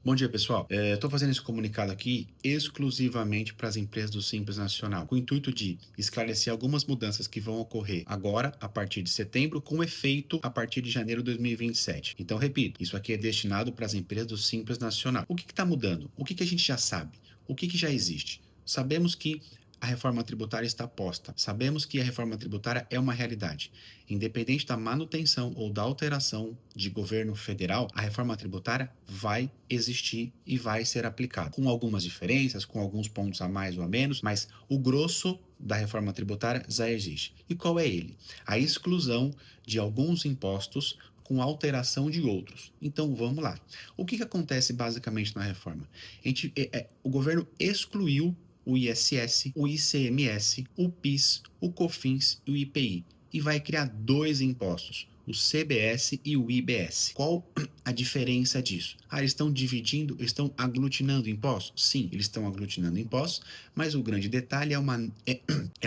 Bom dia, pessoal. Estou fazendo esse comunicado aqui exclusivamente para as empresas do Simples Nacional, com o intuito de esclarecer algumas mudanças que vão ocorrer agora, a partir de setembro, com efeito a partir de janeiro de 2027. Então, repito, isso aqui é destinado para as empresas do Simples Nacional. O que está mudando? O que a gente já sabe? O que já existe? Sabemos que a reforma tributária está posta. Sabemos que a reforma tributária é uma realidade. Independente da manutenção ou da alteração de governo federal, a reforma tributária vai existir e vai ser aplicada. Com algumas diferenças, com alguns pontos a mais ou a menos, mas o grosso da reforma tributária já existe. E qual é ele? A exclusão de alguns impostos com alteração de outros. Então vamos lá. O que acontece basicamente na reforma? O governo excluiu o ISS, o ICMS, o PIS, o COFINS e o IPI. E vai criar dois impostos, o CBS e o IBS. Qual a diferença disso? Eles estão dividindo, estão aglutinando impostos? Sim, eles estão aglutinando impostos, mas o grande detalhe é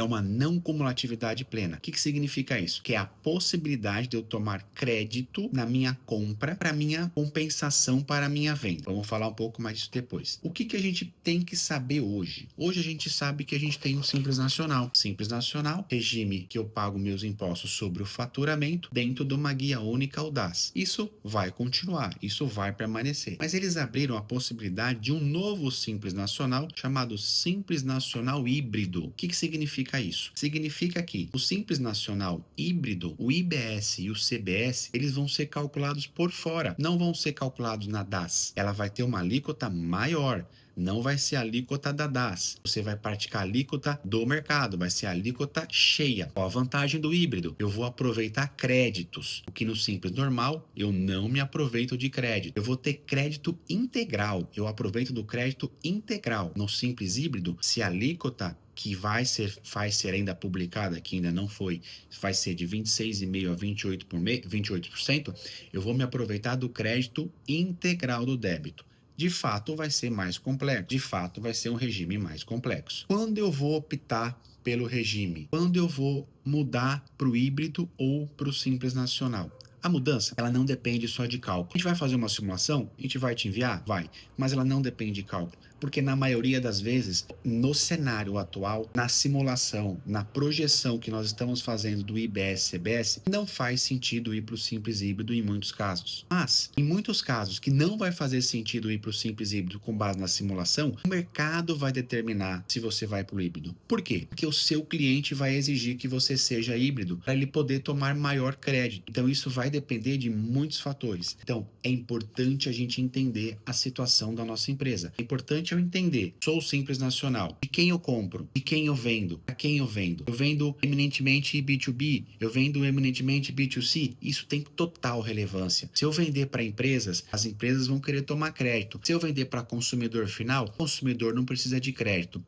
uma não cumulatividade plena. O que significa isso? Que é a possibilidade de eu tomar crédito na minha compra para minha compensação para a minha venda. Vamos falar um pouco mais disso depois. O que a gente tem que saber hoje? Hoje a gente sabe que a gente tem um Simples Nacional. Simples Nacional, regime que eu pago meus impostos sobre o faturamento dentro de uma guia única audaz. Isso vai continuar, isso vai permanecer. Mas eles abriram a possibilidade de um novo Simples Nacional chamado Simples Nacional Híbrido. O que significa isso? Significa que o Simples Nacional Híbrido, o IBS e o CBS, eles vão ser calculados por fora, não vão ser calculados na DAS. Ela vai ter uma alíquota maior. Não vai ser a alíquota da DAS. Você vai praticar a alíquota do mercado, vai ser a alíquota cheia. Qual a vantagem do híbrido? Eu vou aproveitar créditos, o que no Simples normal eu não me aproveito de crédito. Eu vou ter crédito integral, eu aproveito do crédito integral. No Simples híbrido, se a alíquota que vai ser ainda publicada, que ainda não foi, vai ser de 26,5% a 28%, eu vou me aproveitar do crédito integral do débito. De fato, vai ser mais complexo. De fato, vai ser um regime mais complexo. Quando eu vou optar pelo regime? Quando eu vou mudar para o híbrido ou para o Simples Nacional? A mudança, ela não depende só de cálculo. A gente vai fazer uma simulação, a gente vai te enviar? Vai. Mas ela não depende de cálculo. Porque na maioria das vezes, no cenário atual, na simulação, na projeção que nós estamos fazendo do IBS-CBS, não faz sentido ir para o Simples Híbrido em muitos casos. Mas, em muitos casos que não vai fazer sentido ir para o Simples Híbrido com base na simulação, o mercado vai determinar se você vai para o híbrido. Por quê? Porque o seu cliente vai exigir que você seja híbrido para ele poder tomar maior crédito. Então, isso vai depender de muitos fatores. Então, é importante a gente entender a situação da nossa empresa. É importante eu entender, sou o Simples Nacional, de quem eu compro, de quem eu vendo, a quem eu vendo. Eu vendo eminentemente B2B, eu vendo eminentemente B2C. Isso tem total relevância. Se eu vender para empresas, as empresas vão querer tomar crédito. Se eu vender para consumidor final, o consumidor não precisa de crédito.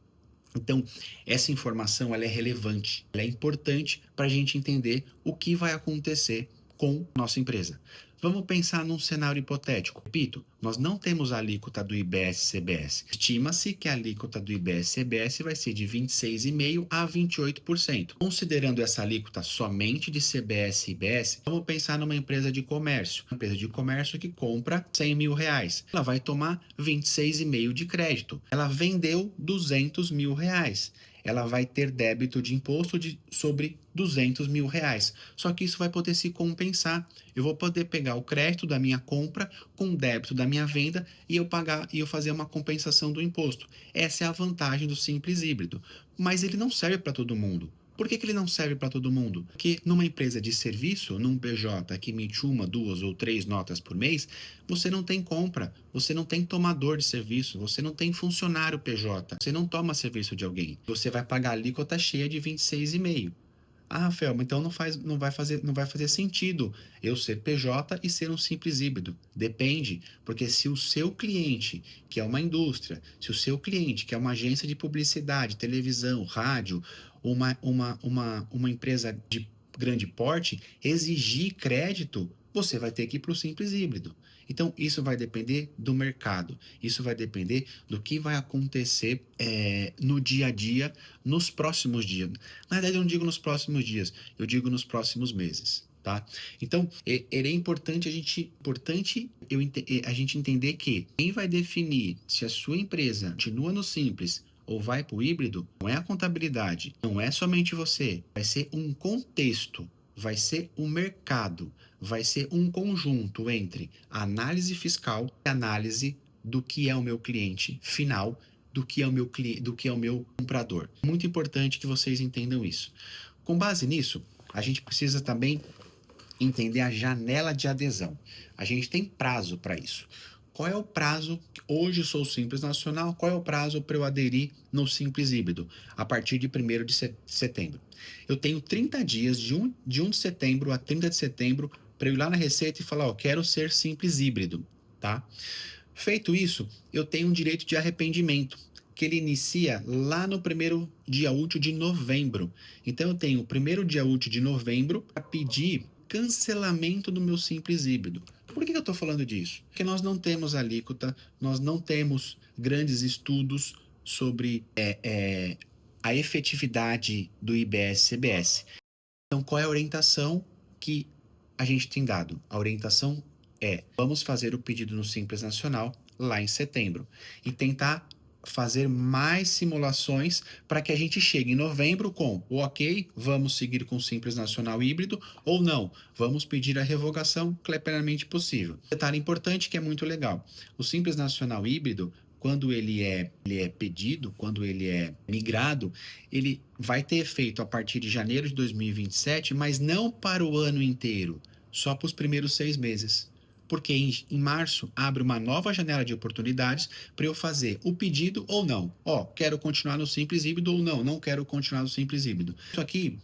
Então, essa informação ela é relevante, ela é importante para a gente entender o que vai acontecer com nossa empresa. Vamos pensar num cenário hipotético. Repito, nós não temos a alíquota do IBS-CBS. Estima-se que a alíquota do IBS-CBS vai ser de 26,5% a 28%. Considerando essa alíquota somente de CBS e IBS, vamos pensar numa empresa de comércio. Uma empresa de comércio que compra R$100 mil. Ela vai tomar 26,5% de crédito. Ela vendeu R$200 mil. Ela vai ter débito de imposto sobre R$200 mil. Só que isso vai poder se compensar. Eu vou poder pegar o crédito da minha compra com o débito da minha venda e eu fazer uma compensação do imposto. Essa é a vantagem do Simples Híbrido. Mas ele não serve para todo mundo. Por que ele não serve para todo mundo? Porque numa empresa de serviço, num PJ que emite uma, duas ou três notas por mês, você não tem compra, você não tem tomador de serviço, você não tem funcionário PJ, você não toma serviço de alguém. Você vai pagar a alíquota cheia de 26,5%. Rafael, então não vai fazer sentido eu ser PJ e ser um Simples Híbrido. Depende, porque se o seu cliente, que é uma indústria, se o seu cliente, que é uma agência de publicidade, televisão, rádio, uma empresa de grande porte, exigir crédito, você vai ter que ir para o Simples Híbrido. Então, isso vai depender do mercado, isso vai depender do que vai acontecer no dia a dia, nos próximos dias. Na verdade, eu não digo nos próximos dias, eu digo nos próximos meses. tá? Então, ele é importante a gente entender que quem vai definir se a sua empresa continua no simples ou vai para o híbrido, não é a contabilidade, não é somente você, vai ser um contexto, vai ser um mercado, vai ser um conjunto entre a análise fiscal e a análise do que é o meu cliente final, do que é o meu comprador. Muito importante que vocês entendam isso. Com base nisso, a gente precisa também entender a janela de adesão. A gente tem prazo para isso. Qual é o prazo? Hoje eu sou Simples Nacional. Qual é o prazo para eu aderir no Simples Híbrido? A partir de 1º de setembro. Eu tenho 30 dias, de 1 de setembro a 30 de setembro, para eu ir lá na Receita e falar, ó, quero ser Simples Híbrido, tá? Feito isso, eu tenho um direito de arrependimento, que ele inicia lá no primeiro dia útil de novembro. Então, eu tenho o primeiro dia útil de novembro para pedir cancelamento do meu Simples Híbrido. Por que eu estou falando disso? Porque nós não temos alíquota, nós não temos grandes estudos sobre a efetividade do IBS-CBS. Então, qual é a orientação que a gente tem dado? A orientação é: vamos fazer o pedido no Simples Nacional lá em setembro e tentar fazer mais simulações para que a gente chegue em novembro com o ok, vamos seguir com o Simples Nacional híbrido ou não, vamos pedir a revogação que é plenamente possível. Detalhe importante que é muito legal: o Simples Nacional híbrido, quando ele é pedido, quando ele é migrado, ele vai ter efeito a partir de janeiro de 2027, mas não para o ano inteiro, só para os primeiros 6 meses. Porque em março abre uma nova janela de oportunidades para eu fazer o pedido ou não. Ó, quero continuar no Simples Híbrido ou não, não quero continuar no Simples Híbrido. Isso aqui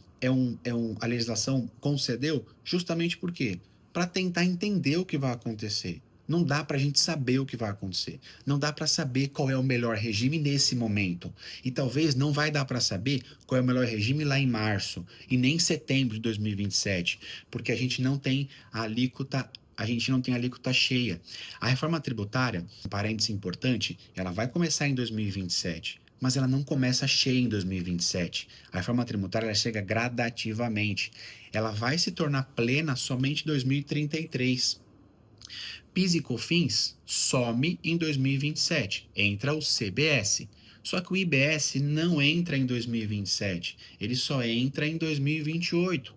a legislação concedeu justamente por quê? Para tentar entender o que vai acontecer. Não dá para a gente saber o que vai acontecer. Não dá para saber qual é o melhor regime nesse momento. E talvez não vai dar para saber qual é o melhor regime lá em março e nem em setembro de 2027, porque a gente não tem a alíquota cheia. A reforma tributária, um parêntese importante, ela vai começar em 2027, mas ela não começa cheia em 2027. A reforma tributária ela chega gradativamente. Ela vai se tornar plena somente em 2033. PIS e COFINS some em 2027, entra o CBS. Só que o IBS não entra em 2027, ele só entra em 2028.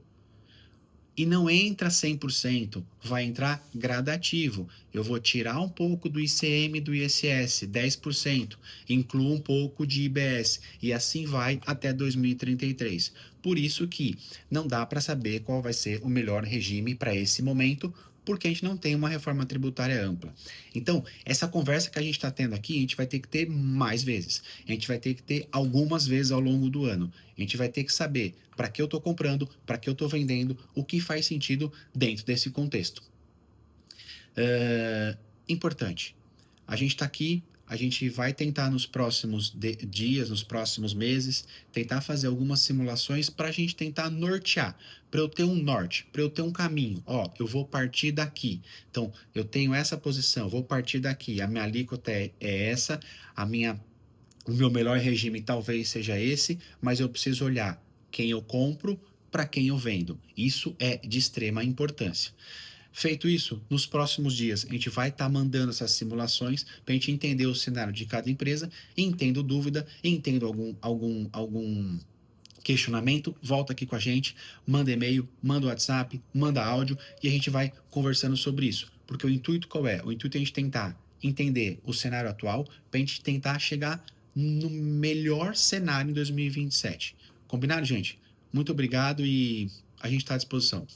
E não entra 100%, vai entrar gradativo. Eu vou tirar um pouco do ICM e do ISS, 10%, incluo um pouco de IBS, e assim vai até 2033. Por isso que não dá para saber qual vai ser o melhor regime para esse momento, porque a gente não tem uma reforma tributária ampla. Então, essa conversa que a gente está tendo aqui, a gente vai ter que ter mais vezes. A gente vai ter que ter algumas vezes ao longo do ano. A gente vai ter que saber para que eu estou comprando, para que eu estou vendendo, o que faz sentido dentro desse contexto. Importante. A gente está aqui, a gente vai tentar nos próximos dias, nos próximos meses, tentar fazer algumas simulações para a gente tentar nortear, para eu ter um norte, para eu ter um caminho. Ó, eu vou partir daqui. Então, eu tenho essa posição, vou partir daqui. A minha alíquota é essa, o meu melhor regime talvez seja esse, mas eu preciso olhar quem eu compro para quem eu vendo. Isso é de extrema importância. Feito isso, nos próximos dias a gente vai estar mandando essas simulações para a gente entender o cenário de cada empresa. Entendo dúvida, entendo algum questionamento, volta aqui com a gente, manda e-mail, manda WhatsApp, manda áudio e a gente vai conversando sobre isso. Porque o intuito qual é? O intuito é a gente tentar entender o cenário atual para a gente tentar chegar no melhor cenário em 2027. Combinado, gente? Muito obrigado e a gente está à disposição.